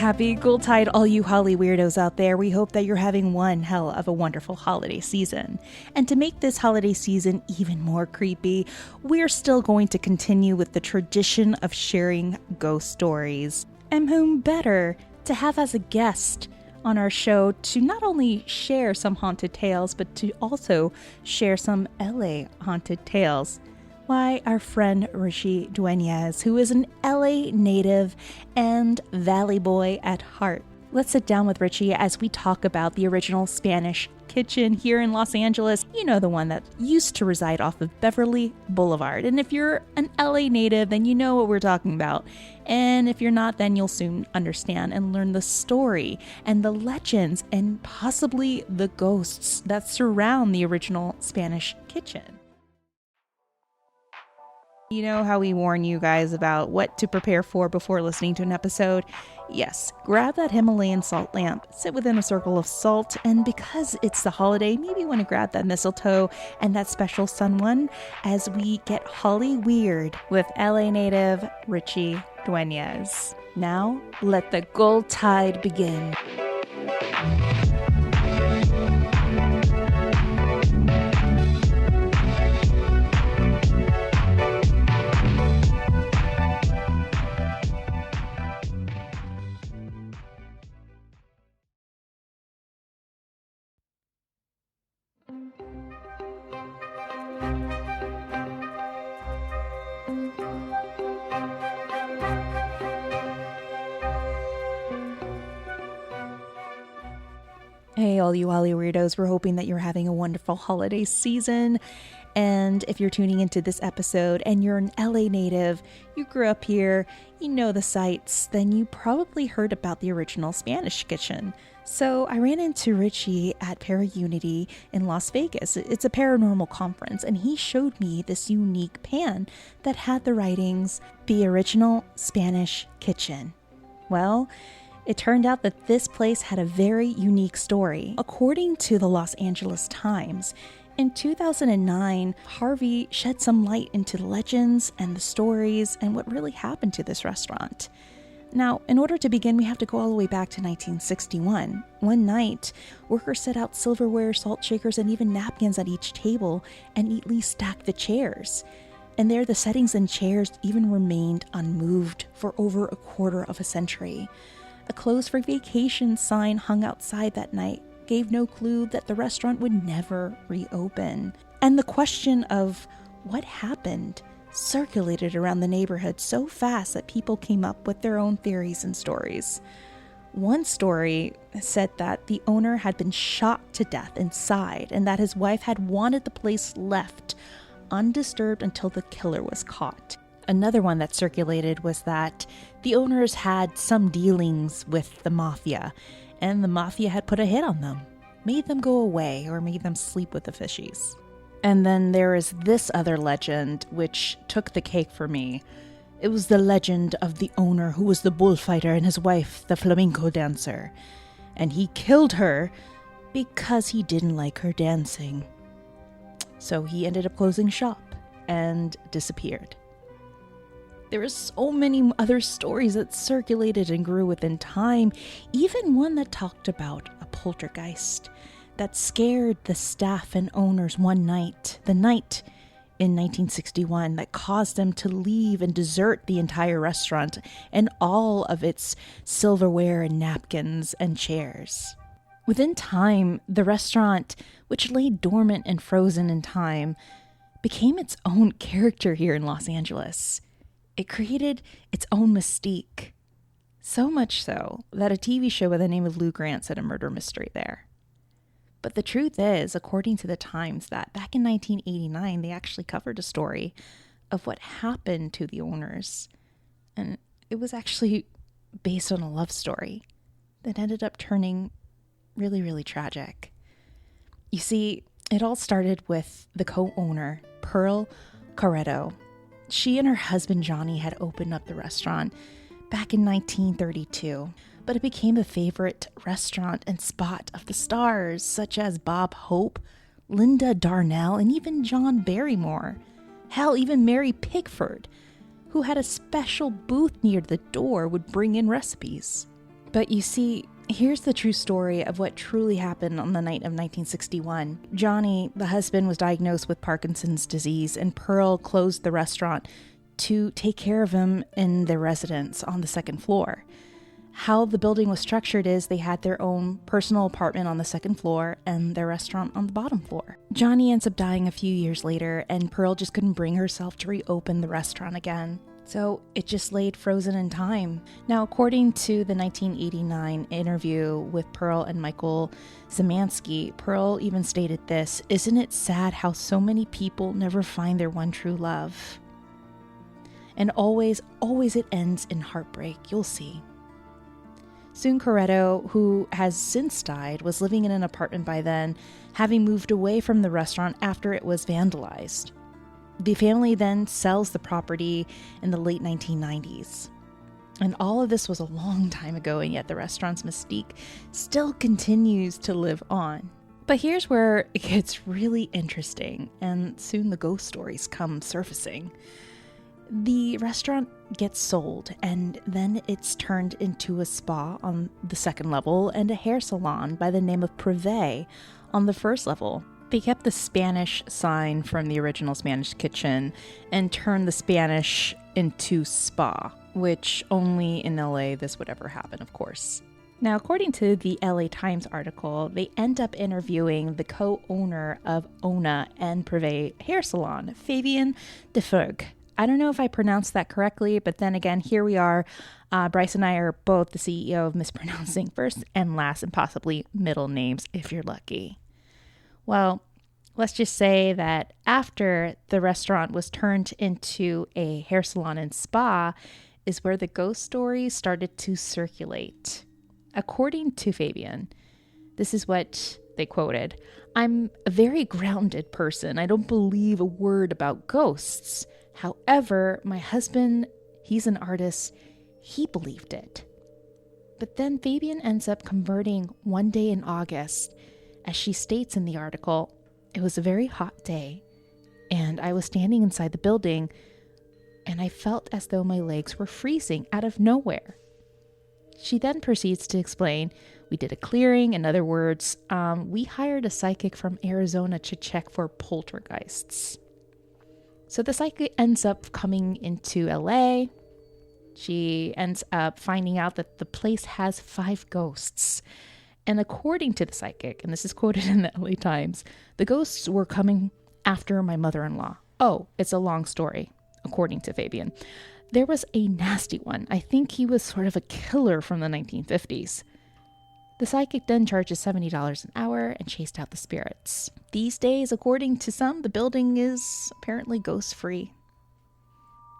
Happy Yuletide, all you holly weirdos out there. We hope that you're having one hell of a wonderful holiday season. And to make this holiday season even more creepy, we're still going to continue with the tradition of sharing ghost stories. And whom better to have as a guest on our show to not only share some haunted tales, but to also share some LA haunted tales. Why, our friend Richie Dueñez, who is an LA native and Valley boy at heart. Let's sit down with Richie as we talk about the original Spanish kitchen here in Los Angeles. You know, the one that used to reside off of Beverly Boulevard. And if you're an LA native, then you know what we're talking about. And if you're not, then you'll soon understand and learn the story and the legends and possibly the ghosts that surround the original Spanish kitchen. You know how we warn you guys about what to prepare for before listening to an episode? Yes, grab that Himalayan salt lamp, sit within a circle of salt, and because it's the holiday, maybe you want to grab that mistletoe and that special sun one as we get holly weird with LA native Richie Dueñez. Now, let the gold tide begin. Hey, all you Holly weirdos, we're hoping that you're having a wonderful holiday season. And if you're tuning into this episode and you're an LA native, you grew up here, you know the sights, then you probably heard about the original Spanish kitchen. So I ran into Richie at Para-Unity in Las Vegas. It's a paranormal conference, and he showed me this unique pan that had the writings, "The Original Spanish Kitchen." Well, it turned out that this place had a very unique story. According to the Los Angeles Times, in 2009, Harvey shed some light into the legends and the stories and what really happened to this restaurant. Now, in order to begin, we have to go all the way back to 1961. One night, workers set out silverware, salt shakers, and even napkins at each table and neatly stacked the chairs. And there, the settings and chairs even remained unmoved for over a quarter of a century. A closed for vacation sign hung outside that night gave no clue that the restaurant would never reopen. And the question of what happened circulated around the neighborhood so fast that people came up with their own theories and stories. One story said that the owner had been shot to death inside and that his wife had wanted the place left undisturbed until the killer was caught. Another one that circulated was that the owners had some dealings with the mafia, and the mafia had put a hit on them, made them go away, or made them sleep with the fishies. And then there is this other legend, which took the cake for me. It was the legend of the owner who was the bullfighter and his wife, the flamenco dancer. And he killed her because he didn't like her dancing. So he ended up closing shop and disappeared. There are so many other stories that circulated and grew within time, even one that talked about a poltergeist that scared the staff and owners one night, the night in 1961, that caused them to leave and desert the entire restaurant and all of its silverware and napkins and chairs. Within time, the restaurant, which lay dormant and frozen in time, became its own character here in Los Angeles. It created its own mystique. So much so that a TV show by the name of Lou Grant said a murder mystery there. But the truth is, according to the Times, that back in 1989, they actually covered a story of what happened to the owners. And it was actually based on a love story that ended up turning really, really tragic. You see, it all started with the co-owner, Pearl Caretto. She and her husband, Johnny, had opened up the restaurant back in 1932, but it became a favorite restaurant and spot of the stars such as Bob Hope, Linda Darnell, and even John Barrymore. Hell, even Mary Pickford, who had a special booth near the door, would bring in recipes. But you see, here's the true story of what truly happened on the night of 1961. Johnny, the husband, was diagnosed with Parkinson's disease, and Pearl closed the restaurant to take care of him in their residence on the second floor. How the building was structured is they had their own personal apartment on the second floor and their restaurant on the bottom floor. Johnny ends up dying a few years later, and Pearl just couldn't bring herself to reopen the restaurant again. So it just laid frozen in time. Now, according to the 1989 interview with Pearl and Michael Szymanski, Pearl even stated this: "Isn't it sad how so many people never find their one true love? And always it ends in heartbreak, you'll see." Soon Caretto, who has since died, was living in an apartment by then, having moved away from the restaurant after it was vandalized. The family then sells the property in the late 1990s. And all of this was a long time ago, and yet the restaurant's mystique still continues to live on. But here's where it gets really interesting, and soon the ghost stories come surfacing. The restaurant gets sold, and then it's turned into a spa on the second level and a hair salon by the name of Prive on the first level. They kept the Spanish sign from the original Spanish kitchen and turned the Spanish into spa, which only in LA this would ever happen, of course. Now, according to the LA Times article, they end up interviewing the co-owner of Ona and Prive Hair Salon, Fabien Deferg. I don't know if I pronounced that correctly, but then again, here we are. Bryce and I are both the CEO of mispronouncing first and last and possibly middle names if you're lucky. Well, let's just say that after the restaurant was turned into a hair salon and spa is where the ghost stories started to circulate. According to Fabien, this is what they quoted: "I'm a very grounded person. I don't believe a word about ghosts. However, my husband, he's an artist, he believed it." But then Fabien ends up converting one day in August. As she states in the article, "It was a very hot day, and I was standing inside the building, and I felt as though my legs were freezing out of nowhere." She then proceeds to explain, "We did a clearing. In other words, we hired a psychic from Arizona to check for poltergeists." So the psychic ends up coming into LA. She ends up finding out that the place has 5 ghosts. And according to the psychic, and this is quoted in the LA Times, the ghosts were coming after my mother-in-law. Oh, it's a long story, according to Fabien. There was a nasty one. I think he was sort of a killer from the 1950s. The psychic then charges $70 an hour and chased out the spirits. These days, according to some, the building is apparently ghost-free.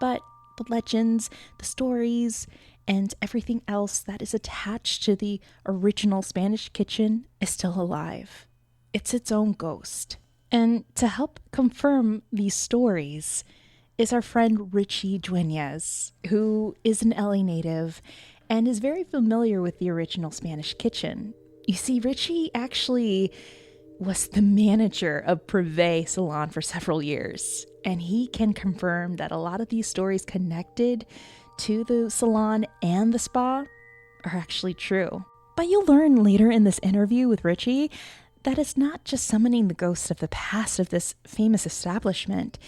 But the legends, the stories, and everything else that is attached to the original Spanish kitchen is still alive. It's its own ghost. And to help confirm these stories is our friend Richie Dueñez, who is an LA native and is very familiar with the original Spanish kitchen. You see, Richie actually was the manager of Prive Salon for several years, and he can confirm that a lot of these stories connected to the salon and the spa are actually true. But you'll learn later in this interview with Richie that it's not just summoning the ghosts of the past of this famous establishment,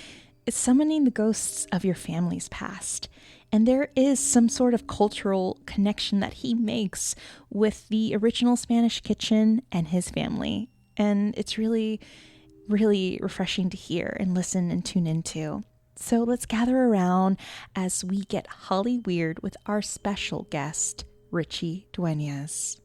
it's summoning the ghosts of your family's past. And there is some sort of cultural connection that he makes with the original Spanish kitchen and his family. And it's really, really refreshing to hear and listen and tune into. So let's gather around as we get Holly Weird with our special guest, Richie Dueñez.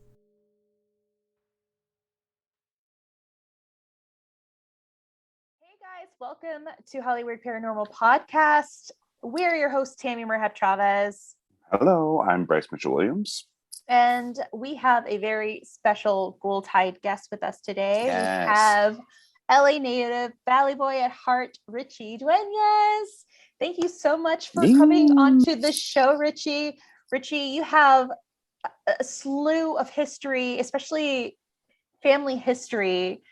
Hey guys, welcome to Holly Weird Paranormal Podcast. We're your hosts, Tammy Merhab Chavez. Hello, I'm Bryce Mitchell-Williams. And we have a very special Ghoul-Tide guest with us today. Yes. We have LA native, Valley Boy at heart, Richie Dueñez. Thank you so much for coming onto the show, Richie. Richie, you have a slew of history, especially family history,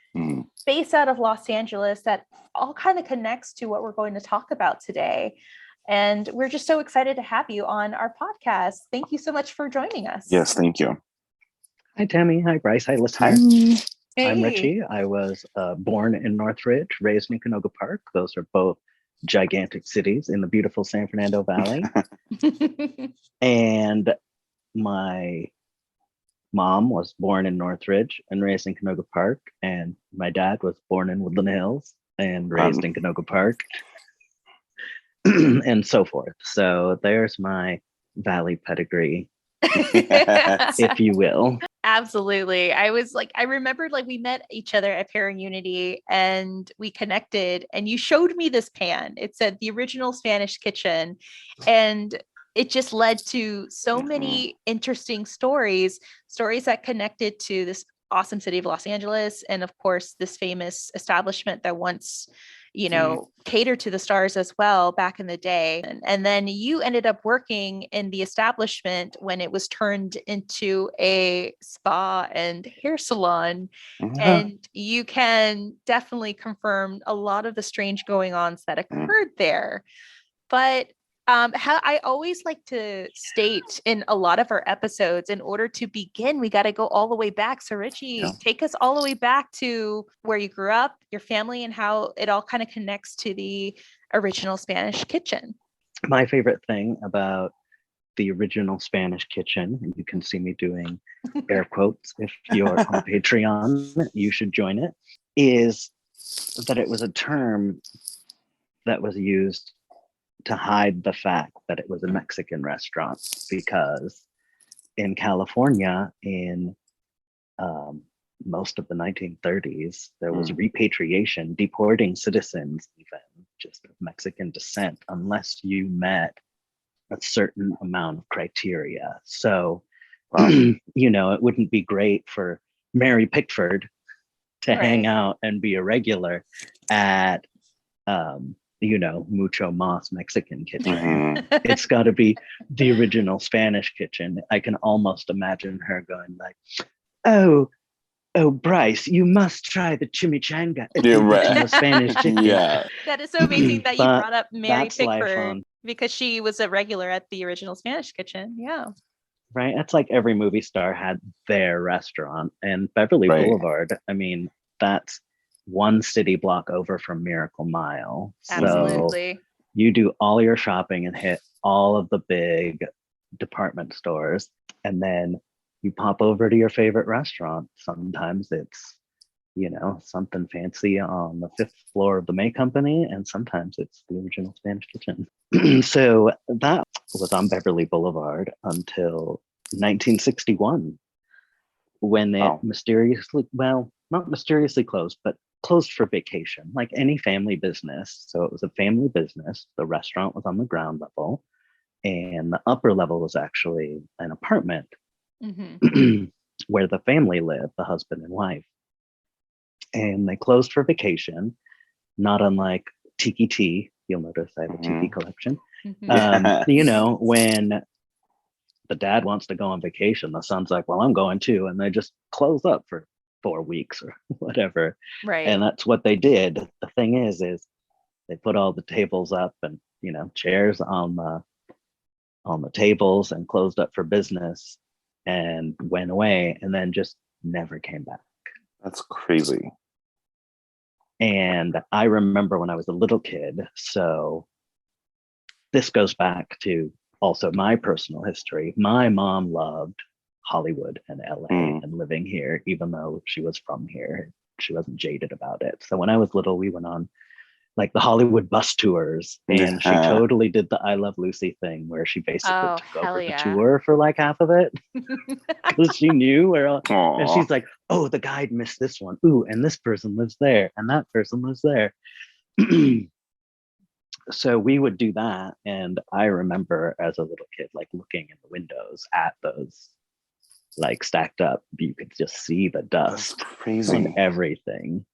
based out of Los Angeles that all kind of connects to what we're going to talk about today. And we're just so excited to have you on our podcast. Thank you so much for joining us. Yes, thank you. Hi, Tammy. Hi, Bryce. Hi, listener. Hey. I'm Richie. I was born in Northridge, raised in Canoga Park. Those are both gigantic cities in the beautiful San Fernando Valley. And my mom was born in Northridge and raised in Canoga Park. And my dad was born in Woodland Hills and raised in Canoga Park. And so forth. So there's my Valley pedigree, if you will. Absolutely. I remembered we met each other at Pairing Unity and we connected and you showed me this pan. It said the original Spanish kitchen. And it just led to so many interesting stories that connected to this awesome city of Los Angeles. And of course, this famous establishment that once catered to the stars as well back in the day. And then you ended up working in the establishment when it was turned into a spa and hair salon. And you can definitely confirm a lot of the strange going-ons that occurred there. But how I always like to state in a lot of our episodes, in order to begin, we got to go all the way back. So Richie, take us all the way back to where you grew up, your family, and how it all kind of connects to the original Spanish kitchen. My favorite thing about the original Spanish kitchen, and you can see me doing air quotes if you're on Patreon, you should join it, is that it was a term that was used to hide the fact that it was a Mexican restaurant, because in California in most of the 1930s, there was repatriation, deporting citizens even just of Mexican descent, unless you met a certain amount of criteria. So, it wouldn't be great for Mary Pickford to hang out and be a regular at Mucho Mas Mexican kitchen. It's got to be the original Spanish kitchen. I can almost imagine her going like, oh, Bryce, you must try the chimichanga at the original Spanish chicken. Yeah. That is so amazing that you brought up Mary Pickford, because she was a regular at the original Spanish kitchen. Yeah. Right. It's like every movie star had their restaurant, and Beverly Boulevard, I mean, that's one city block over from Miracle Mile. Absolutely. So you do all your shopping and hit all of the big department stores, and then you pop over to your favorite restaurant. Sometimes it's, something fancy on the 5th floor of the May Company, and sometimes it's the original Spanish kitchen. So that was on Beverly Boulevard until 1961, when it not mysteriously closed, but closed for vacation, like any family business. So it was a family business. The restaurant was on the ground level, and the upper level was actually an apartment where the family lived, the husband and wife. And they closed for vacation, not unlike Tiki Tea. You'll notice I have a Tiki collection. When the dad wants to go on vacation, the son's like, well, I'm going too. And they just close up for 4 weeks or whatever. Right. And that's what they did. The thing is they put all the tables up and, chairs on the tables and closed up for business and went away, and then just never came back. That's crazy. And I remember when I was a little kid, so this goes back to also my personal history. My mom loved Hollywood and LA and living here, even though she was from here. She wasn't jaded about it. So when I was little, we went on like the Hollywood bus tours, and she totally did the I Love Lucy thing, where she basically took over the tour for like half of it, because she knew where and she's like, oh, the guide missed this one. Ooh, and this person lives there, and that person lives there. So we would do that. And I remember as a little kid, like looking in the windows at those like stacked up, you could just see the dust on everything.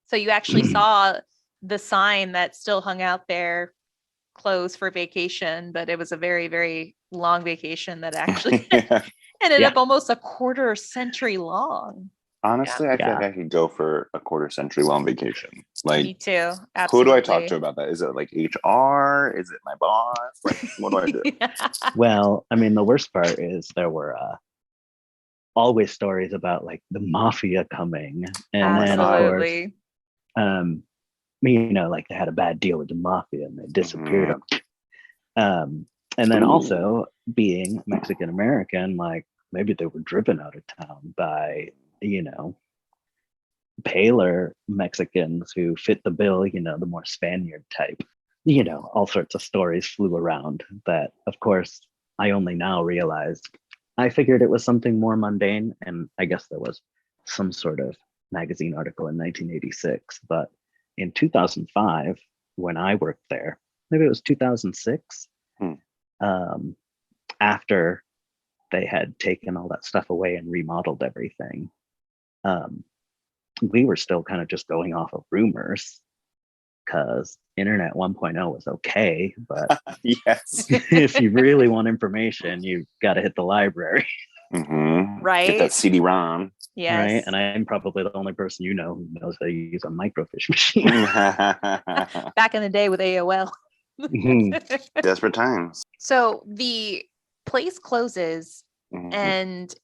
So you actually saw the sign that still hung out there, closed for vacation, but it was a very, very long vacation that actually ended up almost a quarter century long. Honestly, I feel like I could go for a quarter century long vacation. Like, me too. Absolutely. Who do I talk to about that? Is it like HR? Is it my boss? Like, what do I do? Well, I mean, the worst part is there were always stories about like the mafia coming, and then of course, like they had a bad deal with the mafia and they disappeared them. And then also being Mexican American, like maybe they were driven out of town by paler Mexicans who fit the bill, the more Spaniard type. All sorts of stories flew around that, of course, I only now realized. I figured it was something more mundane, and I guess there was some sort of magazine article in 1986. But in 2005, when I worked there, maybe it was 2006, after they had taken all that stuff away and remodeled everything, we were still kind of just going off of rumors, because Internet 1.0 was okay, but yes, if you really want information, you got to hit the library. Right. Get that CD-ROM. Yes. Right. And I'm probably the only person who knows how to use a microfiche machine. Back in the day with AOL. Desperate times. So the place closes and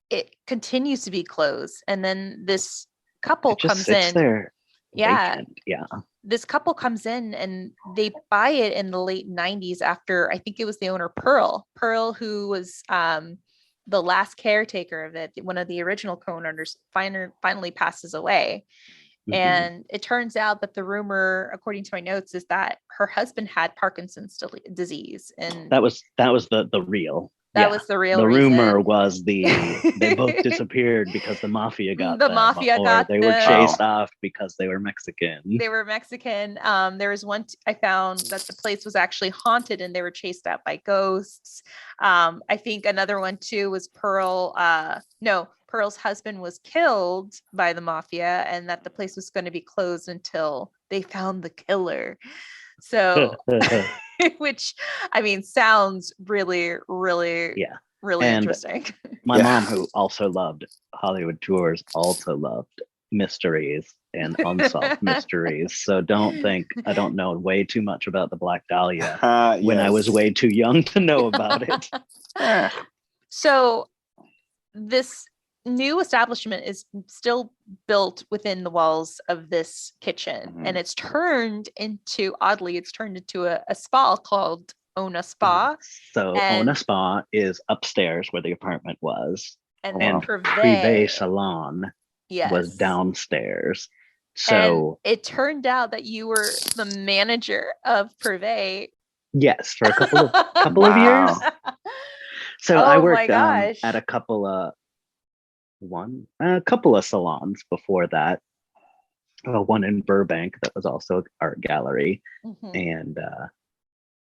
it continues to be closed. And then this couple comes in. There vacant. Yeah. This couple comes in and they buy it in the late 90s after, I think it was the owner, Pearl, who was the last caretaker of it. One of the original co-owners finally passes away. And it turns out that the rumor, according to my notes, is that her husband had Parkinson's disease. And that was the real. That was the real The reason. rumor was they both disappeared because the mafia got them. They were chased off because they were Mexican. They were Mexican. There was one I found that the place was actually haunted and they were chased out by ghosts. I think another one too was Pearl's husband was killed by the mafia, and that the place was going to be closed until they found the killer. So which I mean sounds really, really, really interesting. My mom, who also loved Hollywood tours, also loved mysteries and unsolved mysteries. So don't think I don't know way too much about the Black Dahlia when I was way too young to know about it. So this new establishment is still built within the walls of this kitchen, and it's turned into a spa called Ona Spa. So Ona Spa is upstairs where the apartment was, and Prive Salon was downstairs. So and it turned out that you were the manager of Prive. Yes, for a couple of years. So I worked at a couple of salons before that. One in Burbank that was also an art gallery, and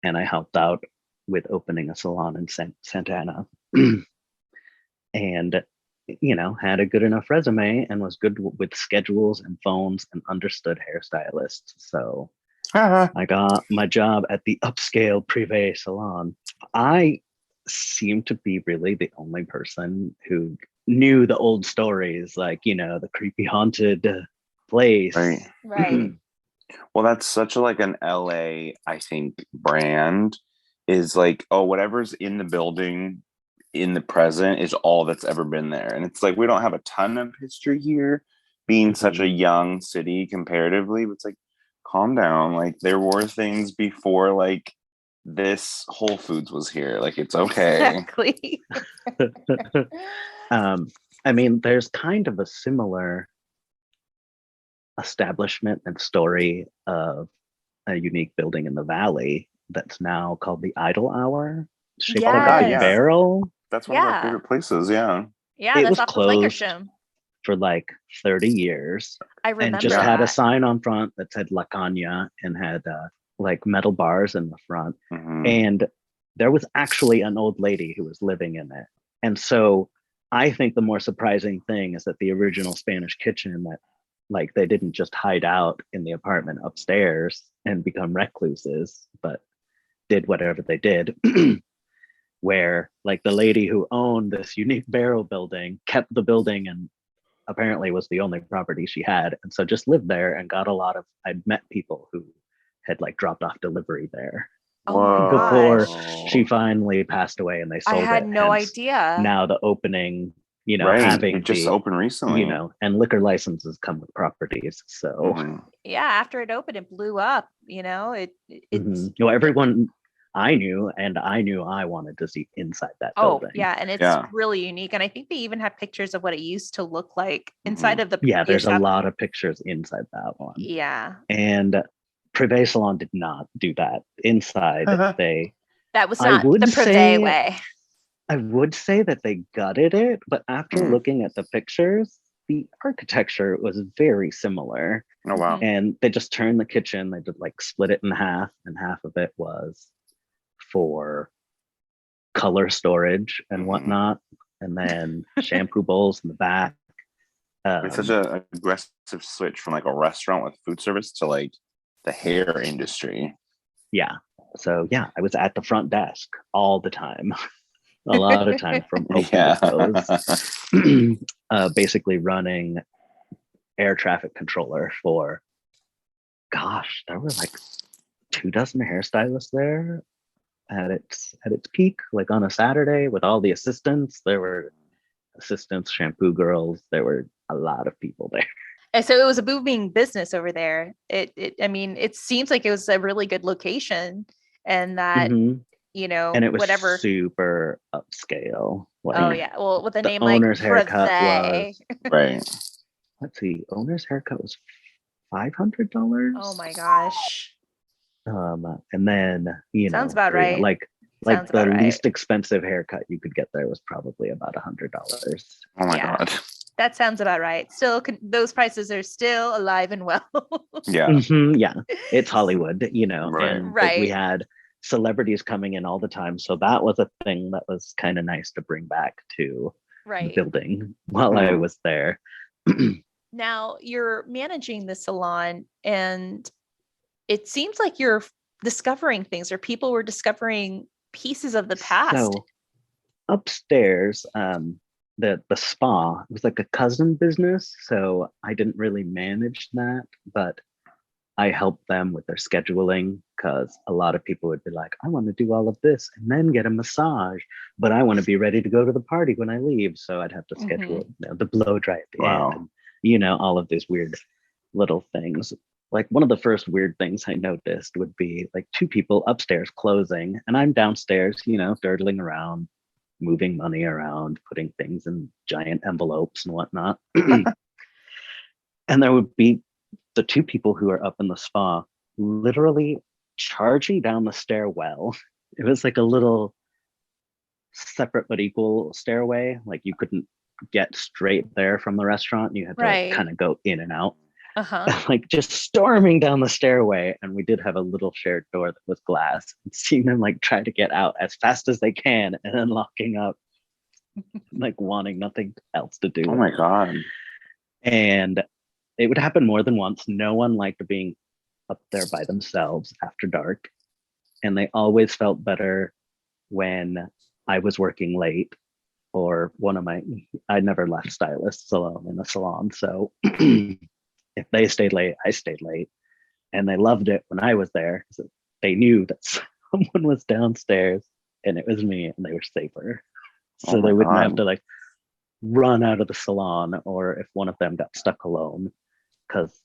I helped out with opening a salon in Santa Ana, and had a good enough resume and was good with schedules and phones and understood hairstylists. So I got my job at the upscale Prive Salon. I seemed to be really the only person who knew the old stories, like the creepy haunted place. Right. Well, that's such an LA, I think, brand is like, whatever's in the building in the present is all that's ever been there. And it's like we don't have a ton of history here, being such a young city comparatively, but it's like, calm down. Like there were things before this Whole Foods was here. Like it's okay. Exactly. I mean, there's kind of a similar establishment and story of a unique building in the valley that's now called the Idle Hour, shaped like a barrel. That's one of our favorite places. Yeah, it was closed for 30 years. I remember, and just had a sign on front that said La Caña and had metal bars in the front. And there was actually an old lady who was living in it. And so I think the more surprising thing is that the original Spanish kitchen, that they didn't just hide out in the apartment upstairs and become recluses, but did whatever they did. Where the lady who owned this unique barrel building kept the building and apparently was the only property she had. And so just lived there and got a lot of, I'd met people who had like dropped off delivery there Oh my before gosh. she finally passed away and they I sold had it. no Hence, idea. now the opening, you know, Right. having It just the, opened recently. you know, and liquor licenses come with properties. So Mhm. Yeah, after it opened, it blew up. You know, it's well, everyone I knew, and I knew I wanted to see inside that oh building. yeah, and it's Yeah. really unique. And I think they even have pictures of what it used to look like inside of the Yeah, there's previous a lot of pictures inside that one. Yeah, And Prive Salon did not do that. Inside, that was I not would the Prive say- way. I would say that they gutted it, but after looking at the pictures, the architecture was very similar. Oh wow. And they just turned the kitchen, they did like split it in half, and half of it was for color storage and whatnot. And then shampoo bowls in the back. It's such an aggressive switch from like a restaurant with food service to like the hair industry. Yeah. So yeah, I was at the front desk all the time. A lot of time from open to close. Basically running air traffic controller for, gosh, there were like 24 hairstylists there at its peak, like on a Saturday with all the assistants. There were assistants, shampoo girls. There were a lot of people there. And so it was a booming business over there. I mean, it seems like it was a really good location, and that you know, and it was whatever super upscale. Like, oh yeah, well, with a the name owner's like haircut was right. Let's see, owner's haircut was $500. Oh my gosh. And then sounds about right. Like the least expensive haircut you could get there was probably about $100. Oh my god. That sounds about right. Still, those prices are still alive and well. Yeah. Yeah. It's Hollywood, you know. Right. And like, we had celebrities coming in all the time. So that was a thing that was kind of nice to bring back to the building while I was there. Now you're managing the salon, and it seems like you're discovering things, or people were discovering pieces of the past. So upstairs, the spa was like a cousin business, so I didn't really manage that, but I helped them with their scheduling, because a lot of people would be like, I want to do all of this and then get a massage, but I want to be ready to go to the party when I leave. So I'd have to schedule the blow dry at the end, and, you know, all of these weird little things. Like one of the first weird things I noticed would be like two people upstairs closing, and I'm downstairs, you know, dirtling around, moving money around, putting things in giant envelopes and whatnot. And there would be the two people who are up in the spa literally charging down the stairwell. It was like a little separate but equal stairway. Like you couldn't get straight there from the restaurant. You had to like, kind of go in and out. Like just storming down the stairway. And we did have a little shared door that was glass. And seeing them like try to get out as fast as they can and then locking up, like wanting nothing else to do. Oh my god. And it would happen more than once. No one liked being up there by themselves after dark. And they always felt better when I was working late, or I never left stylists alone in the salon. So if they stayed late, I stayed late. And they loved it when I was there, because they knew that someone was downstairs and it was me, and they were safer. So they wouldn't have to like run out of the salon, or if one of them got stuck alone, because,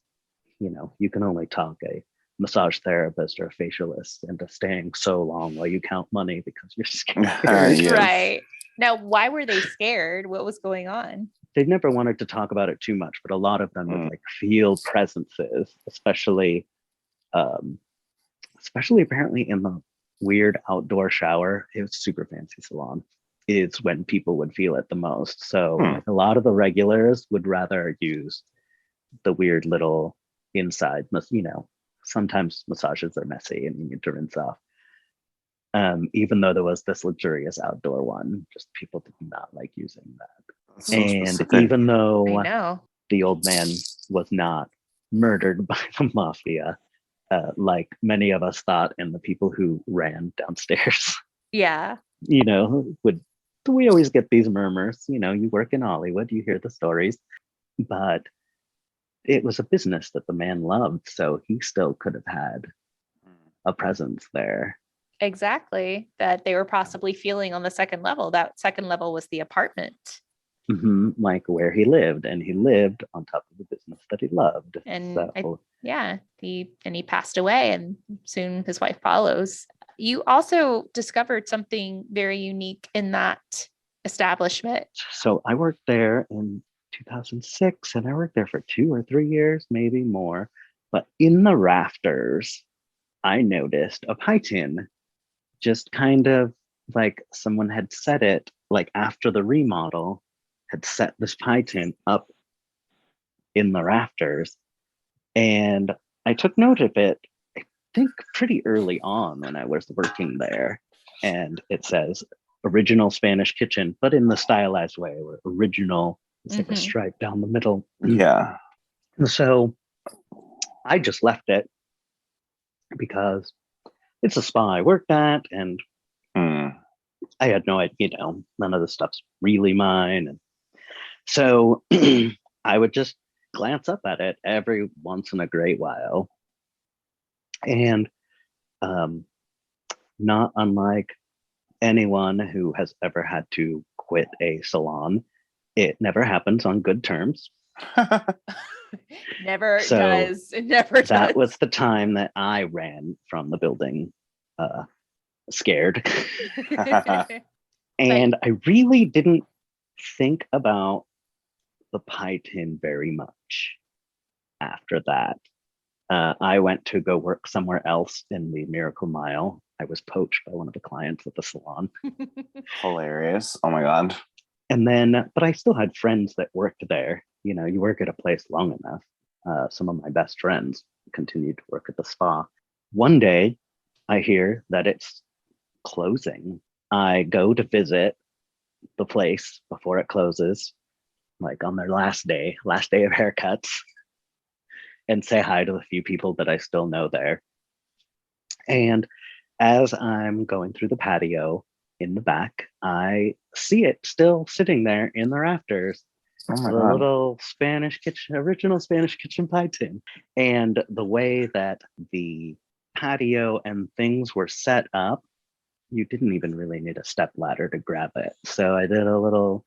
you know, you can only talk a massage therapist or a facialist into staying so long while you count money because you're scared. Right. Now, why were they scared? What was going on? They never wanted to talk about it too much, but a lot of them would like feel presences, especially apparently in the weird outdoor shower. It was super fancy salon. Is when people would feel it the most. So like a lot of the regulars would rather use the weird little inside, you know, sometimes massages are messy and you need to rinse off. Even though there was this luxurious outdoor one, just people did not like using that. So and specific. Even though the old man was not murdered by the mafia, like many of us thought, and the people who ran downstairs, you know, we always get these murmurs, you know, you work in Hollywood, you hear the stories. but it was a business that the man loved, so he still could have had a presence there. Exactly. That they were possibly feeling on the second level. That second level was the apartment. Like where he lived, and he lived on top of the business that he loved. And he passed away, and soon his wife follows. You also discovered something very unique in that establishment. So I worked there in 2006, and I worked there for 2 or 3 years, maybe more. But in the rafters, I noticed a pie tin, just kind of like someone had set it, like after the remodel, had set this pie tin up in the rafters. And I took note of it, I think pretty early on when I was working there. And it says original Spanish kitchen, but in the stylized way, where original is like a stripe down the middle. Yeah. And so I just left it because it's a spa I worked at, and I had no idea, none of the stuff's really mine. And so I would just glance up at it every once in a great while. And not unlike anyone who has ever had to quit a salon, it never happens on good terms. Never does. It never does. That was the time that I ran from the building, scared. And I really didn't think about the pie tin very much after that. I went to go work somewhere else in the Miracle Mile. I was poached by one of the clients at the salon. Hilarious. Oh my God. And then, but I still had friends that worked there. You work at a place long enough. Some of my best friends continued to work at the spa. One day, I hear that it's closing. I go to visit the place before it closes, like on their last day of haircuts, and say hi to the few people that I still know there. And as I'm going through the patio in the back, I see it still sitting there in the rafters. Oh my the God. Little original Spanish kitchen pie tin. And the way that the patio and things were set up, you didn't even really need a step ladder to grab it. So I did a little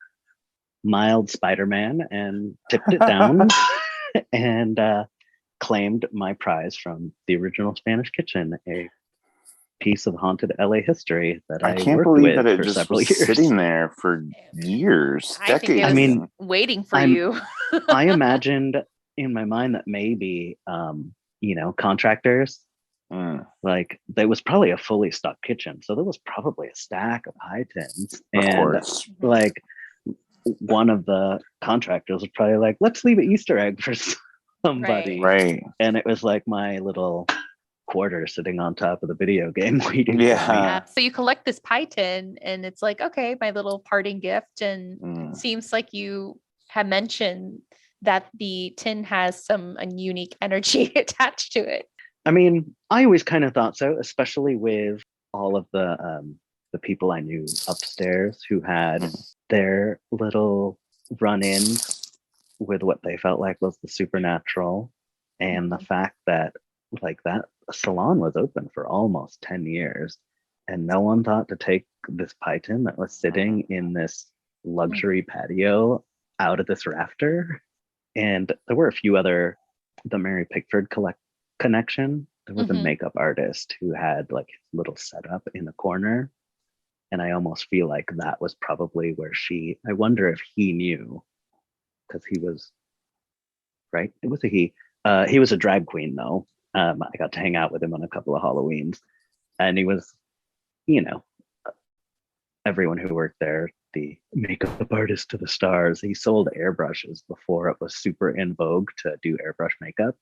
mild Spider-Man and tipped it down and claimed my prize from the original Spanish kitchen, a piece of haunted LA history that I can't worked believe with that it for just several was years. sitting there for years, decades. I mean, waiting for you. I imagined in my mind that maybe, contractors, like there was probably a fully stocked kitchen, so there was probably a stack of pie tins, and like one of the contractors was probably like, let's leave an Easter egg for somebody, right? And it was like my little quarter sitting on top of the video game waiting. Yeah. So you collect this pie tin, and it's like, okay, my little parting gift. And seems like you have mentioned that the tin has some unique energy attached to it. I mean, I always kind of thought so, especially with all of the people I knew upstairs who had their little run-ins with what they felt like was the supernatural, and the fact that like that salon was open for almost 10 years and no one thought to take this pie tin that was sitting in this luxury patio out of this rafter. And there were a few other, the Mary Pickford connection. There was a makeup artist who had like his little setup in a corner, and I almost feel like that was probably where I wonder if he knew, because he was right. It was he was a drag queen though. I got to hang out with him on a couple of Halloweens, and he was, everyone who worked there, the makeup artist to the stars. He sold airbrushes before it was super in vogue to do airbrush makeup.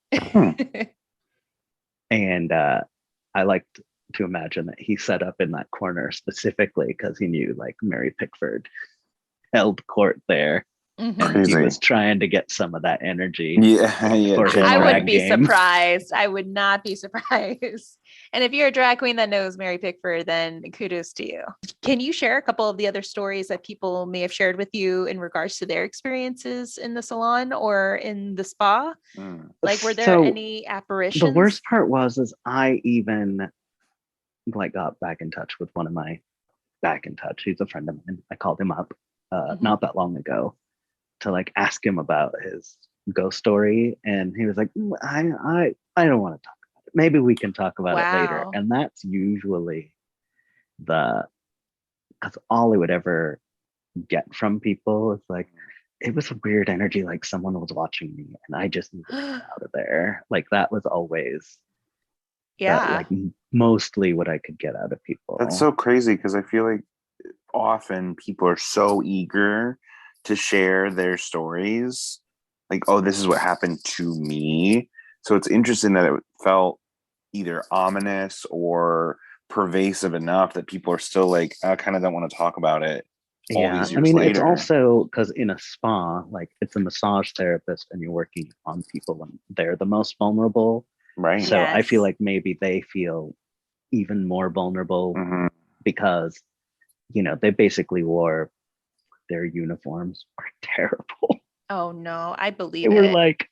And I liked to imagine that he set up in that corner specifically because he knew like Mary Pickford held court there. Mhm. And he Crazy. was trying to get some of that energy. Yeah, yeah. For his I Channel drag wouldn't be game. surprised. I would not be surprised. And if you're a drag queen that knows Mary Pickford, then kudos to you. Can you share a couple of the other stories that people may have shared with you in regards to their experiences in the salon or in the spa? Mm. Like, were there So, any apparitions? The worst part is I even like got back in touch with one of my he's a friend of mine. I called him up Mhm. not that long ago to like ask him about his ghost story, and he was like, I don't want to talk about it. Maybe we can talk about it later. Wow. And that's usually because all I would ever get from people is like, it was a weird energy, like someone was watching me and I just need to get out of there. Like that was always Yeah. like mostly what I could get out of people. That's so crazy because I feel like often people are so eager to share their stories. Like, oh, this is what happened to me. So it's interesting that it felt either ominous or pervasive enough that people are still like, I kind of don't want to talk about it all Yeah, these I years mean, later. it's also because in a spa, like it's a massage therapist and you're working on people when they're the most vulnerable. Right. So I feel Yes. like maybe they feel even more vulnerable Mhm. because, you know, they basically wore their uniforms were terrible. Oh no, I believe They were it. like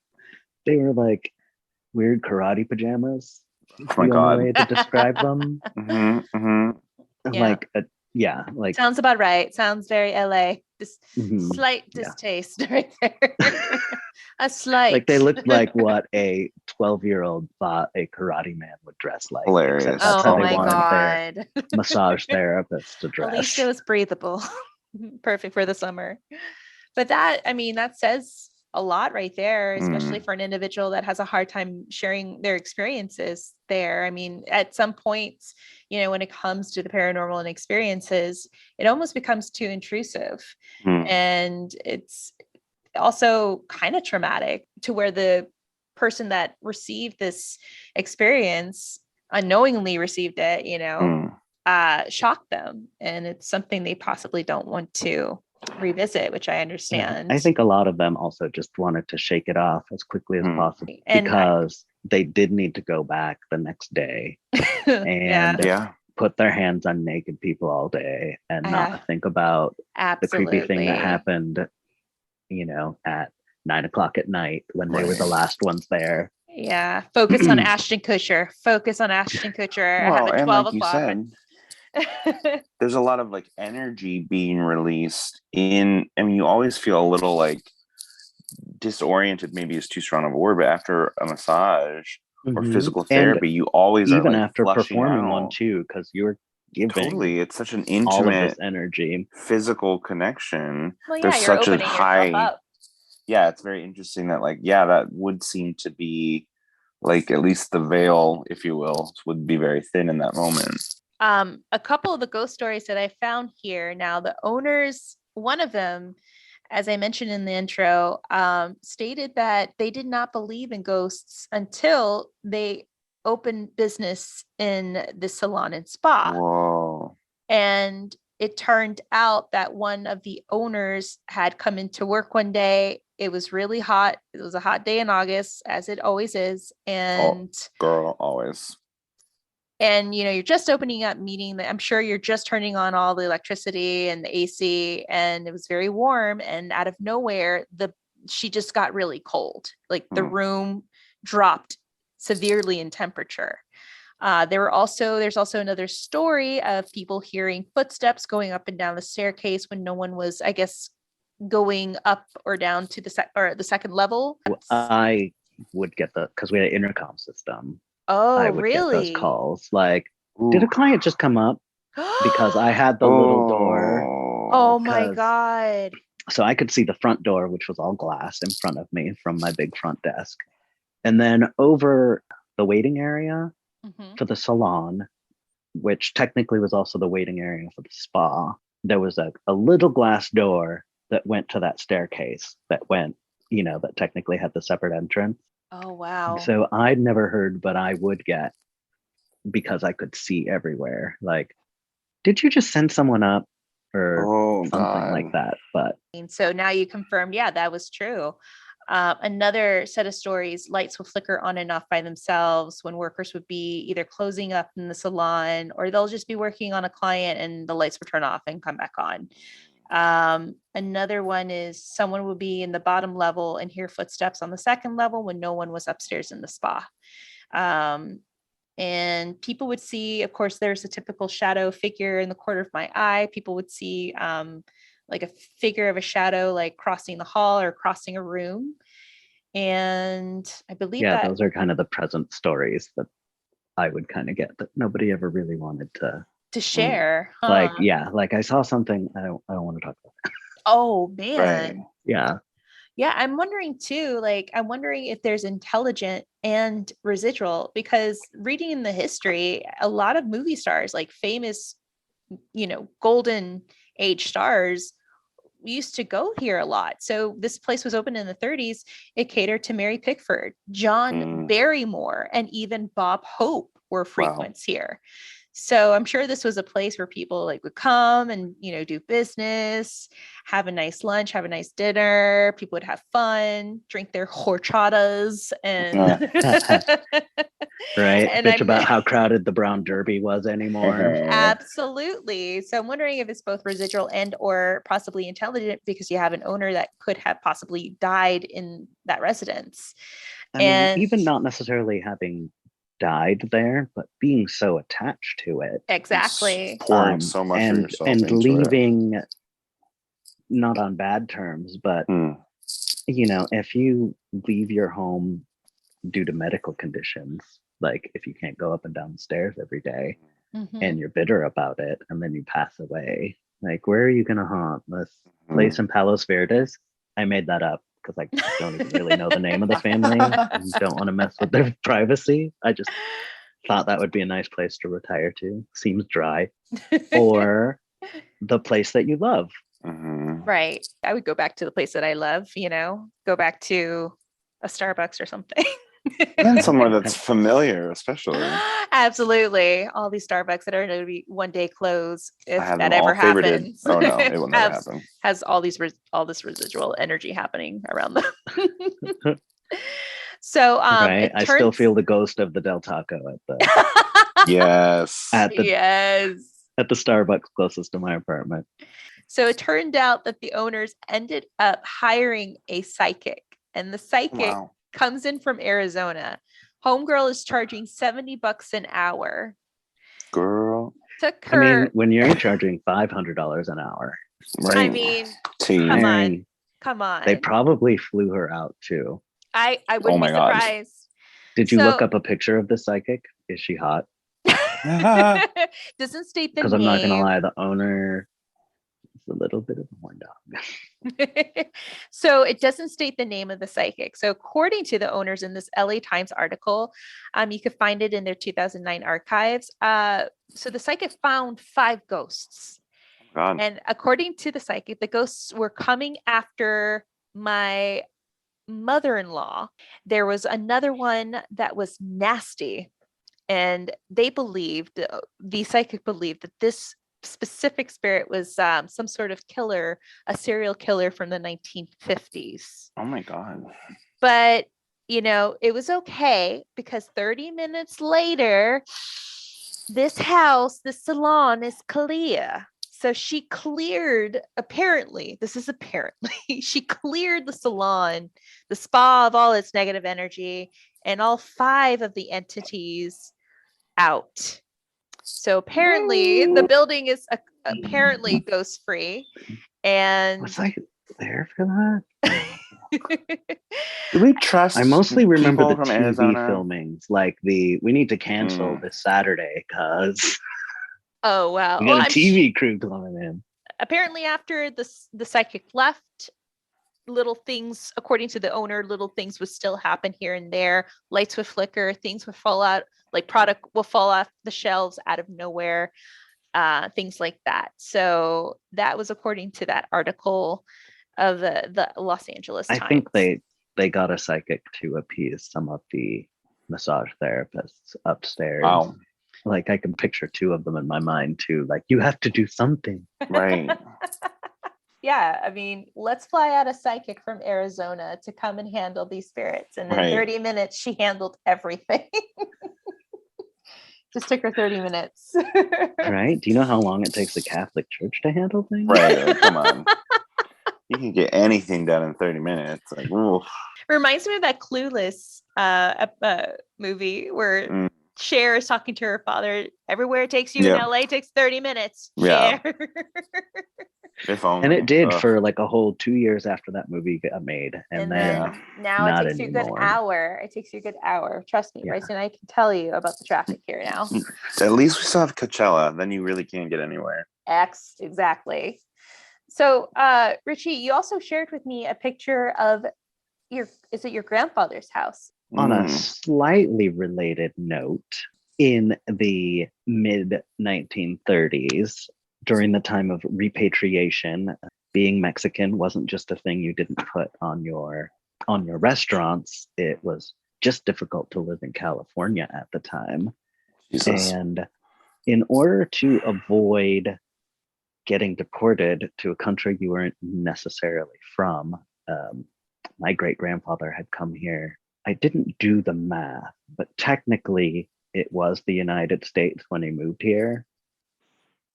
weird karate pajamas. Oh my The only God. way to describe them. Yeah. Like Sounds about right. Sounds very LA. Just mhm, slight yeah. distaste right there. A slight. Like they looked like what a 12-year-old thought a karate man would dress like. Hilarious. Except that's Oh how they my wanted their God. massage therapist to At least dress. it was breathable. Perfect for the summer. But that, I mean, that says a lot right there, especially for an individual that has a hard time sharing their experiences there. I mean, at some points, you know, when it comes to the paranormal and experiences, it almost becomes too intrusive. Mm. And it's also kind of traumatic to where the person that received this experience unknowingly received it, you know, shocked them. And it's something they possibly don't want to revisit, which I understand. I think a lot of them also just wanted to shake it off as quickly as possible And because they did need to go back the next day and Yeah. put their hands on naked people all day and not think about the creepy thing that happened, you know, at 9 o'clock at night when they were the last ones there. Yeah. Focus on Ashton Kutcher. Focus on Ashton Kutcher. I have Well, a and 12 like you o'clock. said, there's a lot of like energy being released in, I mean, you always feel a little like disoriented, maybe is too strong of a word, but after a massage or physical therapy, you always even are like after performing out. one too, because you're giving totally, it's such an all of intimate this energy, physical connection. Well, yeah, There's you're such a opening yourself high up. Yeah, it's very interesting that like, yeah, that would seem to be like at least the veil, if you will, would be very thin in that moment. A couple of the ghost stories that I found here. Now, the owners, one of them, as I mentioned in the intro, stated that they did not believe in ghosts until they opened business in the salon and spa. Whoa. And it turned out that one of the owners had come into work one day. It was really hot. It was a hot day in August, as it always is. And girl, always. And, you know, you're just opening up, meeting I'm sure you're just turning on all the electricity and the AC, and it was very warm. And out of nowhere, she just got really cold. Like the room dropped severely in temperature. There's also another story of people hearing footsteps going up and down the staircase when no one was, I guess, going up or down to the second level. I would get because we had an intercom system. Oh, I would really? get those calls like, did a client just come up? Because I had the little door. Oh my God. So I could see the front door, which was all glass in front of me from my big front desk. And then over the waiting area for the salon, which technically was also the waiting area for the spa, there was a little glass door that went to that staircase that went, you know, that technically had the separate entrance. Oh, wow. So I'd never heard, but I would get, because I could see everywhere. Like, did you just send someone up? or something God. like that. But So now you confirmed, yeah, that was true. Another set of stories, lights will flicker on and off by themselves when workers would be either closing up in the salon or they'll just be working on a client and the lights will turn off and come back on. Another one is someone would be in the bottom level and hear footsteps on the second level when no one was upstairs in the spa. And people would see, of course, there's a typical shadow figure in the corner of my eye. People would see like a figure of a shadow, like crossing the hall or crossing a room. And I believe yeah, that those are kind of the present stories that I would kind of get that nobody ever really wanted to share. like. Huh? Yeah, like I saw something. I don't want to talk about it. Oh man. Right. Yeah. Yeah, I'm wondering too, like, I'm wondering if there's intelligent and residual, because reading in the history, a lot of movie stars, like famous, golden age stars, used to go here a lot. So this place was opened in the 30s. It catered to Mary Pickford, John Barrymore, and even Bob Hope were frequents here. So I'm sure this was a place where people like would come and, do business, have a nice lunch, have a nice dinner. People would have fun, drink their horchatas and Right. And Bitch about how crowded the Brown Derby was anymore. Absolutely. So I'm wondering if it's both residual and or possibly intelligent, because you have an owner that could have possibly died in that residence. I mean, even not necessarily having died there, but being so attached to it. Exactly. Pouring so much of yourself and into leaving it. Not on bad terms, but if you leave your home due to medical conditions, like if you can't go up and down the stairs every day and you're bitter about it and then you pass away, like where are you going to haunt? This place in Palos Verdes? I made that up because I don't even really know the name of the family and don't want to mess with their privacy. I just thought that would be a nice place to retire to. Seems dry. Or the place that you love. Right. I would go back to the place that I love, go back to a Starbucks or something. And somewhere that's familiar, especially. Absolutely. All these Starbucks that are going to be one day closed, if that ever happens. Oh no, it will never happen. Has all this residual energy happening around them. So right. I still feel the ghost of the Del Taco at the yes. At the Starbucks closest to my apartment. So it turned out that the owners ended up hiring a psychic, and the psychic comes in from Arizona. Homegirl is charging $70 an hour. Girl. Took her. I mean, when you're charging $500 an hour. Right. I mean, come on. They probably flew her out too. I wouldn't be surprised. Did you look up a picture of the psychic? Is she hot? Doesn't state the name. Because I'm not gonna lie, the owner is a little bit of a horn dog. So it doesn't state the name of the psychic. So according to the owners in this LA Times article, you could find it in their 2009 archives. So the psychic found 5 ghosts. God. And according to the psychic, the ghosts were coming after my mother-in-law. There was another one that was nasty. And they believed, the psychic believed, that this specific spirit was some sort of killer, a serial killer from the 1950s. Oh my God. But, it was okay, because 30 minutes later, this salon is clear. So she cleared, she cleared the salon, the spa, of all its negative energy, and all 5 of the entities out. So apparently the building is apparently ghost free. And was I there for that? Do we trust? I mostly remember the from TV Arizona? filmings, like we need to cancel this Saturday because oh wow, we got a TV crew coming in. Apparently, after the psychic left, little things, according to the owner, little things would still happen here and there. Lights would flicker, things would fall out, like product will fall off the shelves out of nowhere, things like that. So that was according to that article of the Los Angeles Times. I think they got a psychic to appease some of the massage therapists upstairs. Wow. Like I can picture two of them in my mind too. Like, you have to do something. Right. Yeah, I mean, let's fly out a psychic from Arizona to come and handle these spirits. And in Right. 30 minutes, she handled everything. Just took her 30 minutes. Right? Do you know how long it takes the Catholic Church to handle things? Right. Like, come on. You can get anything done in 30 minutes. Like, ooh. Reminds me of that Clueless movie where Mm. Cher is talking to her father. Everywhere it takes you Yep. in LA takes 30 minutes. Yeah. Cher. If only. And it did Ugh. for like a whole 2 years after that movie got made. And then Yeah. now not it takes you a good anymore. hour. It takes you a good hour. Trust me, Yeah. Bryson, I can tell you about the traffic here now. At least we still have Coachella. Then you really can't get anywhere. Exactly. So, Richie, you also shared with me a picture of is it your grandfather's house? On a slightly related note, in the mid 1930s, during the time of repatriation, being Mexican wasn't just a thing you didn't put on your restaurants. It was just difficult to live in California at the time. Jesus. And in order to avoid getting deported to a country you weren't necessarily from, my great grandfather had come here. I didn't do the math, but technically it was the United States when he moved here,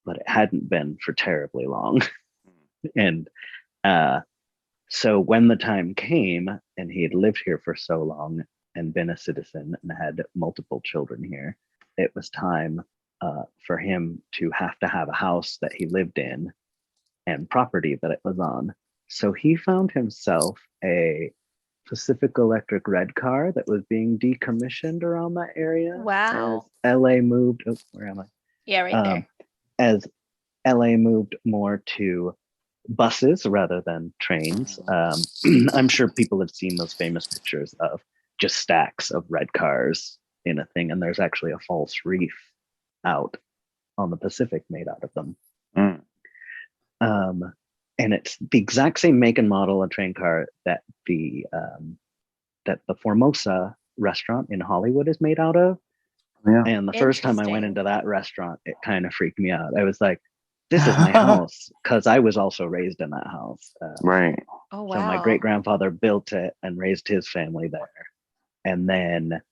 but it hadn't been for terribly long. And so when the time came and he had lived here for so long and been a citizen and had multiple children here, it was time for him to have a house that he lived in and property that it was on. So he found himself a Pacific Electric red car that was being decommissioned around that area. Wow. As LA moved, where am I? Yeah, right there. As LA moved more to buses rather than trains. I'm sure people have seen those famous pictures of just stacks of red cars in a thing, and there's actually a false reef out on the Pacific made out of them. And it's the exact same make and model of train car that the Formosa restaurant in Hollywood is made out of. Yeah. And the first time I went Interesting. into that restaurant, it kind of freaked me out. I was like, this is my house, because I was also raised in that house. Right. Oh, wow. So my great grandfather built it and raised his family there. And then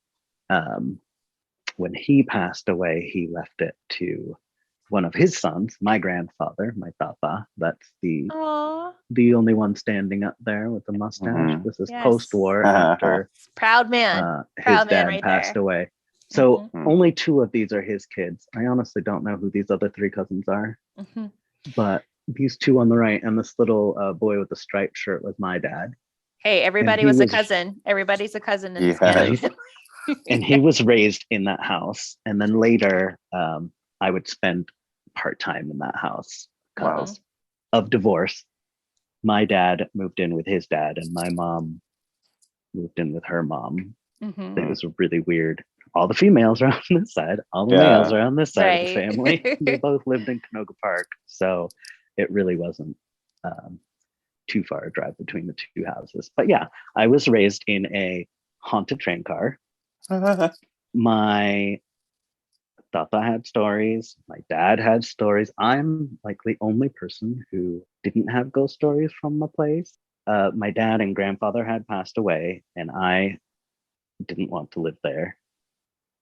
when he passed away, he left it to one of his sons, my grandfather, my tata. That's the only one standing up there with the mustache. Mhm. This is Yes. post-war after Proud man. his Proud man dad right passed there. away. So Mhm. only 2 of these are his kids. I honestly don't know who these other 3 cousins are, Mhm. but these 2 on the right and this little boy with the striped shirt was my dad. Hey, everybody he was a was- cousin. Everybody's a cousin in this Yes. family. And he was raised in that house. And then later, I would spend part-time in that house because of divorce. My dad moved in with his dad and my mom moved in with her mom. Mhm. It was really weird. All the females are on this side, all the Yeah. males are on this side of the Right. family. They both lived in Canoga Park. So it really wasn't too far a drive between the 2 houses. But yeah, I was raised in a haunted train car. My Tata had stories. My dad had stories. I'm like the only person who didn't have ghost stories from the place. My dad and grandfather had passed away, and I didn't want to live there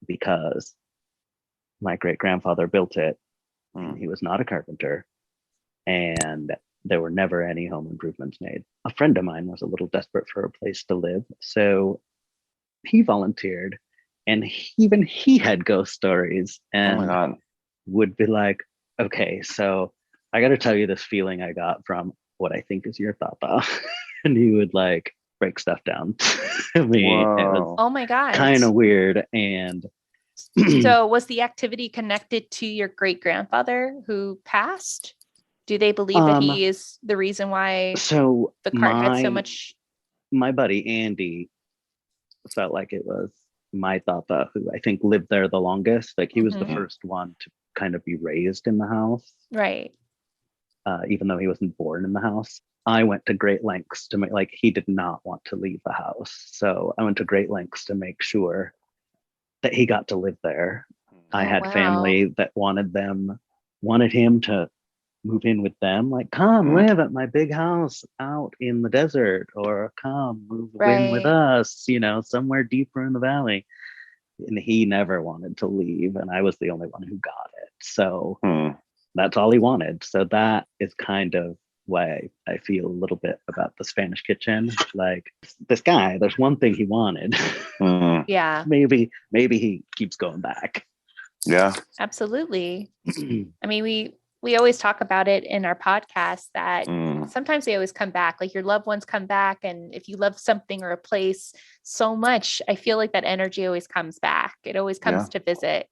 because my great grandfather built it. And he was not a carpenter, and there were never any home improvements made. A friend of mine was a little desperate for a place to live, so he volunteered, and even he had ghost stories Oh my and God. would be like, okay, so I got to tell you this feeling I got from what I think is your tata. And he would like break stuff down to me. It was Whoa. Oh my God. kind of weird. And So was the activity connected to your great grandfather who passed? Do they believe that he is the reason why so the cart had so much? my buddy Andy felt like it was my tata who I think lived there the longest. Like he was the first one to kind of be raised in the house. Right. Even though he wasn't born in the house. I went to great lengths to make, like, he did not want to leave the house. So I went to great lengths to make sure that he got to live there. I Oh, had wow. family that wanted him to move in with them, like, come live at my big house out in the desert, or come move in with Right. us, somewhere deeper in the valley. And he never wanted to leave, and I was the only one who got it. So that's all he wanted. So that is kind of why I feel a little bit about the Spanish Kitchen. Like, this guy, there's one thing he wanted. Yeah. maybe he keeps going back. Yeah. Absolutely. I mean, we always talk about it in our podcast that sometimes they always come back, like your loved ones come back. And if you love something or a place so much, I feel like that energy always comes back. It always comes to visit.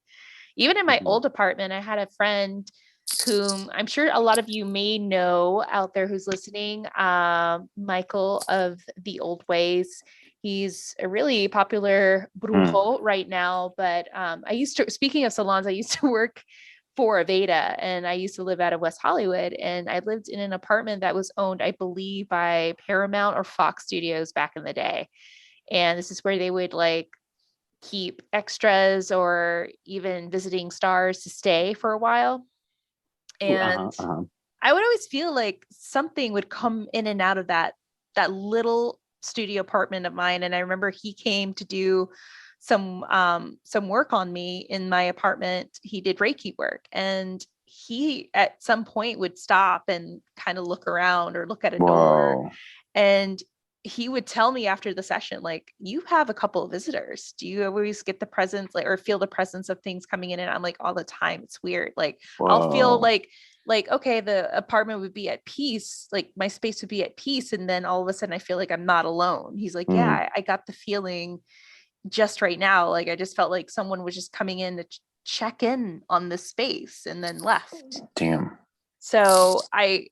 Even in my old apartment, I had a friend whom I'm sure a lot of you may know out there who's listening, Michael of the Old Ways. He's a really popular brujo right now, but speaking of salons, I used to work for Aveda, and I used to live out of West Hollywood, and I lived in an apartment that was owned, I believe, by Paramount or Fox Studios back in the day. And this is where they would like keep extras or even visiting stars to stay for a while. And I would always feel like something would come in and out of that little studio apartment of mine. And I remember he came to do some work on me in my apartment. He did Reiki work, and he at some point would stop and kind of look around or look at a door, and he would tell me after the session, like, you have a couple of visitors. Do you always get the presence, like, or feel the presence of things coming in? And I'm like, all the time. It's weird. Like, I'll feel like, okay, the apartment would be at peace. Like my space would be at peace. And then all of a sudden I feel like I'm not alone. He's like, yeah, I got the feeling just right now. Like, I just felt like someone was just coming in to check in on the space and then left. Damn. So I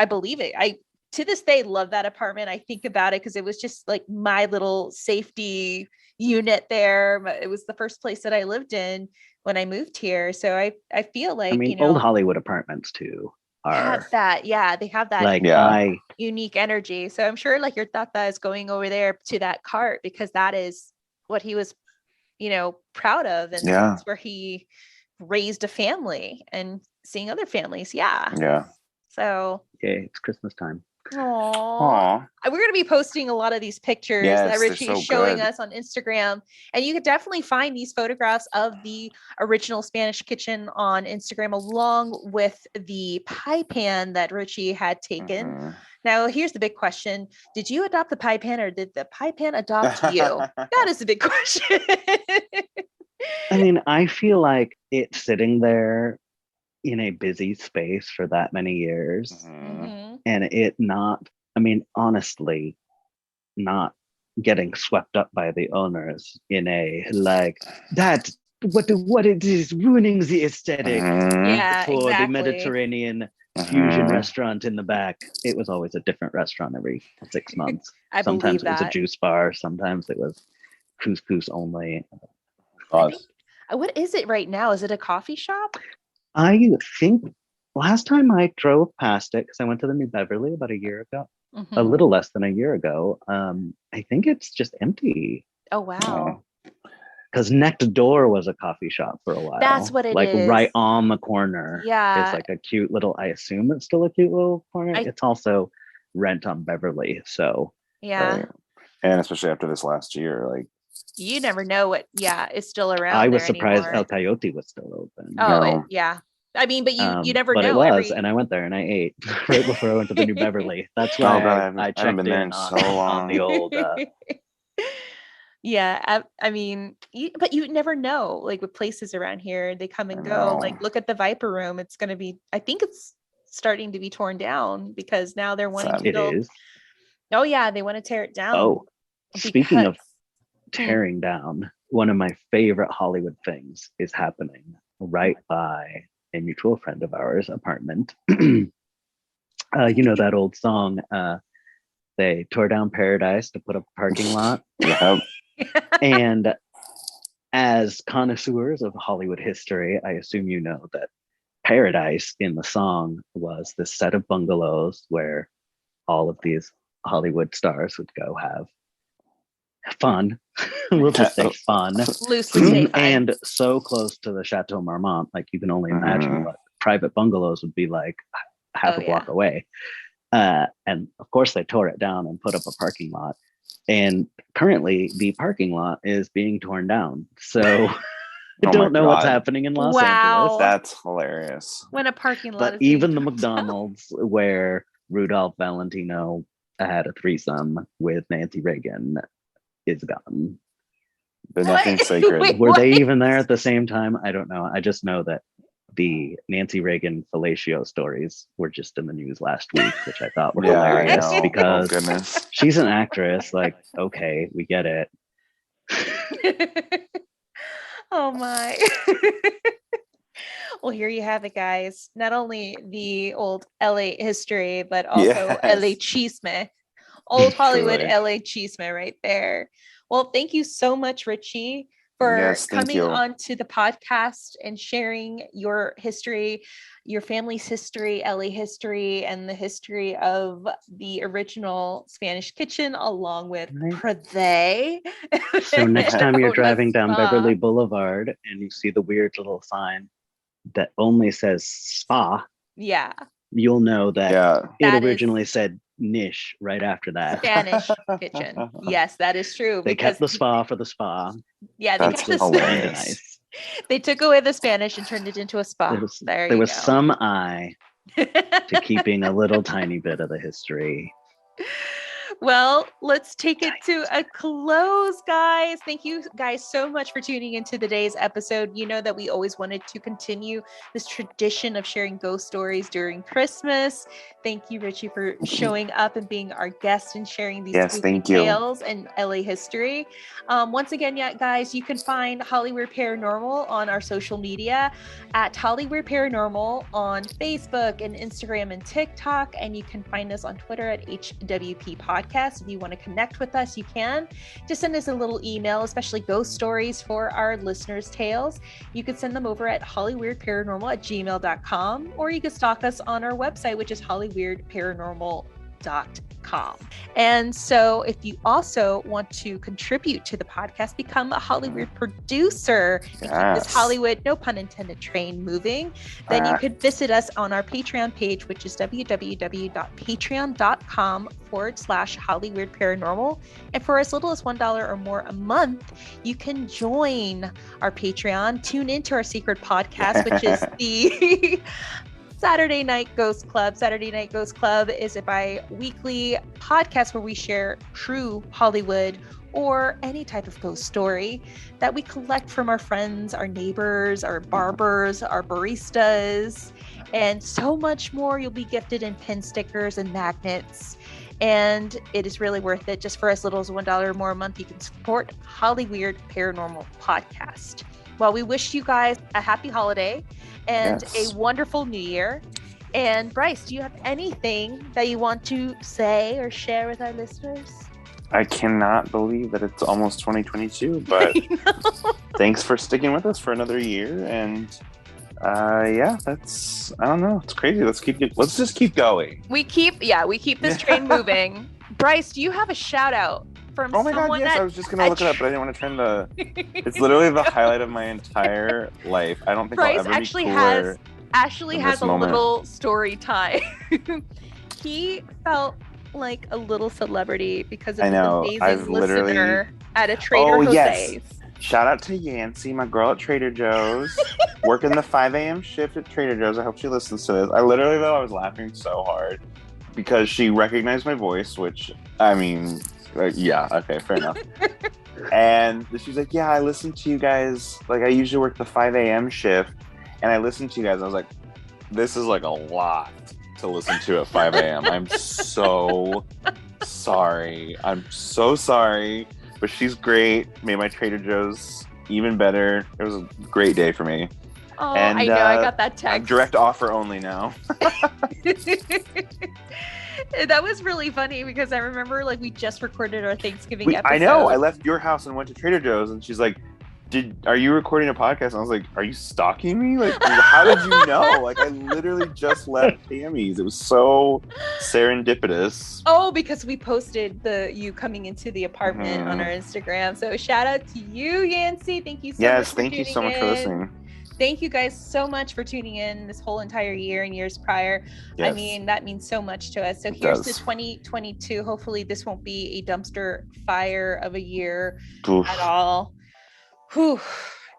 believe it. I, to this day, love that apartment. I think about it because it was just like my little safety unit there. It was the first place that I lived in when I moved here. So I feel like, old Hollywood apartments too have that. Yeah, they have that like unique energy. So I'm sure like your tata is going over there to that cart because that is what he was, proud of. And that's where he raised a family and seeing other families. Yeah. So it's Christmas time. Aww. We're going to be posting a lot of these pictures that Richie is showing us on Instagram. And you could definitely find these photographs of the original Spanish Kitchen on Instagram, along with the pie pan that Richie had taken. Now, here's the big question. Did you adopt the pie pan, or did the pie pan adopt you? That is the big question. I mean, I feel like it's sitting there in a busy space for that many years, and it not, honestly, not getting swept up by the owners in a like that what it is ruining the aesthetic for the Mediterranean fusion restaurant in the back. It was always a different restaurant every 6 months. Sometimes it was a juice bar, sometimes it was couscous only. What is it right now? Is it a coffee shop? I think last time I drove past it, because I went to the New Beverly about a year ago, a little less than a year ago. I think it's just empty. Oh, wow. Because next door was a coffee shop for a while. That's what it is. Like right on the corner. Yeah. It's like a cute little, I assume it's still a cute little corner. It's also rent on Beverly. So. Yeah. Right. And especially after this last year, like. You never know what, is still around. I was surprised anymore. El Coyote was still open. Oh, yeah. I mean, but you never know. But it was, and I went there and I ate right before I went to the New Beverly. That's why I checked in on the old. Yeah, I mean, but you never know. Like with places around here, they come and go. Like look at the Viper Room. It's going to be. I think it's starting to be torn down because now they're wanting to build. It is. Oh yeah, they want to tear it down. Oh, speaking of tearing down, one of my favorite Hollywood things is happening right by a mutual friend of ours apartment. You know that old song, they tore down Paradise to put up a parking lot. And as connoisseurs of Hollywood history, I assume you know that Paradise in the song was this set of bungalows where all of these Hollywood stars would go have fun. We'll just say fun. Loosely say fun. And so close to the Chateau Marmont, like you can only imagine what private bungalows would be like half a block away. And of course they tore it down and put up a parking lot. And currently the parking lot is being torn down. So I don't know what's happening in Los Angeles. That's hilarious. When a parking lot But is even the being torn down. McDonald's where Rudolph Valentino had a threesome with Nancy Reagan is gone. But nothing sacred. Wait, Were they even there at the same time? I don't know. I just know that the Nancy Reagan fellatio stories were just in the news last week, which I thought were hilarious because she's an actress. Like, okay, we get it. Oh my. Well, here you have it, guys. Not only the old LA history, but also LA chisme. Old Hollywood LA chisme right there. Well, thank you so much, Richie, for coming onto the podcast and sharing your history, your family's history, LA history, and the history of the original Spanish kitchen, along with Prive. So next time you're driving down Beverly Boulevard and you see the weird little sign that only says spa, you'll know that it originally said niche right after that. Spanish kitchen. Yes, that is true. They kept the spa for the spa. Yeah, they kept the Spanish. They took away the Spanish and turned it into a spa. There was some eye to keeping a little tiny bit of the history. Well, let's take it to a close, guys. Thank you guys so much for tuning into today's episode. You know that we always wanted to continue this tradition of sharing ghost stories during Christmas. Thank you, Richie, for showing up and being our guest and sharing these tales and LA history. Once again, guys, you can find Hollywood Paranormal on our social media at Hollywood Paranormal on Facebook and Instagram and TikTok. And you can find us on Twitter at HWP Podcast. If you want to connect with us, you can. Just send us a little email, especially ghost stories for our listeners' tales. You could send them over at hollyweirdparanormal@gmail.com, or you could stalk us on our website, which is hollyweirdparanormal.com. And so if you also want to contribute to the podcast, become a Hollywood producer and keep this Hollywood, no pun intended, train moving, then you could visit us on our Patreon page, which is www.patreon.com/Hollywood Paranormal. And for as little as $1 or more a month, you can join our Patreon, tune into our secret podcast, which is the Saturday Night Ghost Club. Saturday Night Ghost Club is a bi-weekly podcast where we share true Hollywood or any type of ghost story that we collect from our friends, our neighbors, our barbers, our baristas, and so much more. You'll be gifted in pin stickers and magnets. And it is really worth it. Just for as little as $1 or more a month, you can support Hollyweird Paranormal Podcast. Well, we wish you guys a happy holiday and a wonderful new year. And Bryce, do you have anything that you want to say or share with our listeners? I cannot believe that it's almost 2022, but thanks for sticking with us for another year. And that's, I don't know, it's crazy. Let's just keep going. We keep this train moving. Bryce, do you have a shout out? Oh my god, yes, I was just gonna look it up, but I didn't want to turn it's literally the highlight of my entire life. I don't think Bryce I'll ever be cooler. Actually has a little story time. He felt like a little celebrity because of an amazing listener at a Trader Joe's. Yes. Shout out to Yancy, my girl at Trader Joe's, working the 5 a.m. shift at Trader Joe's. I hope she listens to this. I was laughing so hard because she recognized my voice, which, I mean, okay, fair enough. And she's like, yeah, I listen to you guys. Like, I usually work the 5 a.m. shift, and I listen to you guys. I was like, this is like a lot to listen to at 5 a.m. I'm so sorry. But she's great. Made my Trader Joe's even better. It was a great day for me. Oh, and, I know. I got that text. I'm direct offer only now. That was really funny because I remember we just recorded our Thanksgiving episode. I know. I left your house and went to Trader Joe's, and she's like, are you recording a podcast? And I was like, are you stalking me? Like, how did you know? Like, I literally just left Tammy's. It was so serendipitous. Oh, because we posted you coming into the apartment on our Instagram. So shout out to you, Yancy. Thank you so much. Yes, thank you so much for listening. Thank you guys so much for tuning in this whole entire year and years prior. Yes. I mean, that means so much to us. So here's to 2022. Hopefully this won't be a dumpster fire of a year at all. Whew.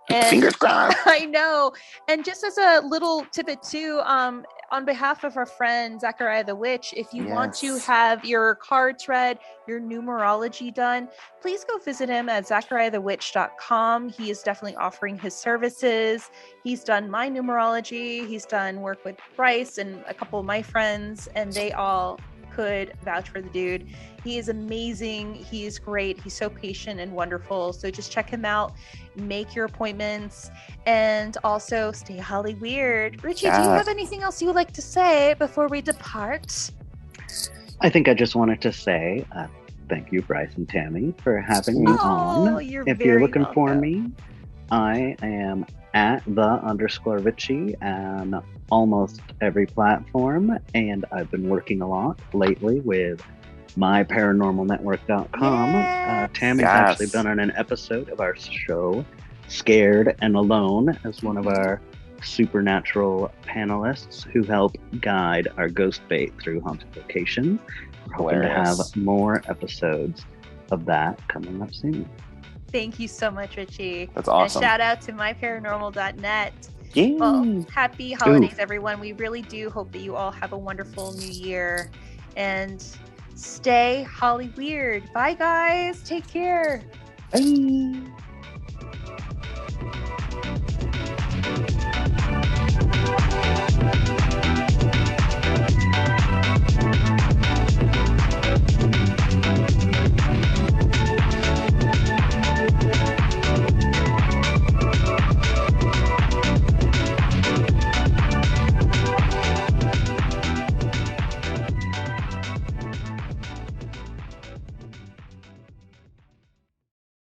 And fingers crossed. I know. And just as a little tidbit too, on behalf of our friend Zachariah the Witch, if you want to have your cards read, your numerology done, please go visit him at zachariahthewitch.com. He is definitely offering his services. He's done my numerology. He's done work with Bryce and a couple of my friends, and they all could vouch for the dude. He is amazing. He is great. He's so patient and wonderful. So just check him out, make your appointments, and also stay Holly weird. Richie, do you have anything else you would like to say before we depart? I think I just wanted to say thank you, Bryce and Tammy, for having me on. If you're looking for me, I am at _Richie and almost every platform, and I've been working a lot lately with myparanormalnetwork.com. Tammy's actually been on an episode of our show Scared and Alone as one of our supernatural panelists who help guide our ghost bait through haunted locations. We're hoping to have more episodes of that coming up soon. Thank you so much, Richie. That's awesome. And shout out to myparanormal.net. Yeah. Well, happy holidays, everyone. We really do hope that you all have a wonderful new year. And stay Holly weird. Bye, guys. Take care. Bye.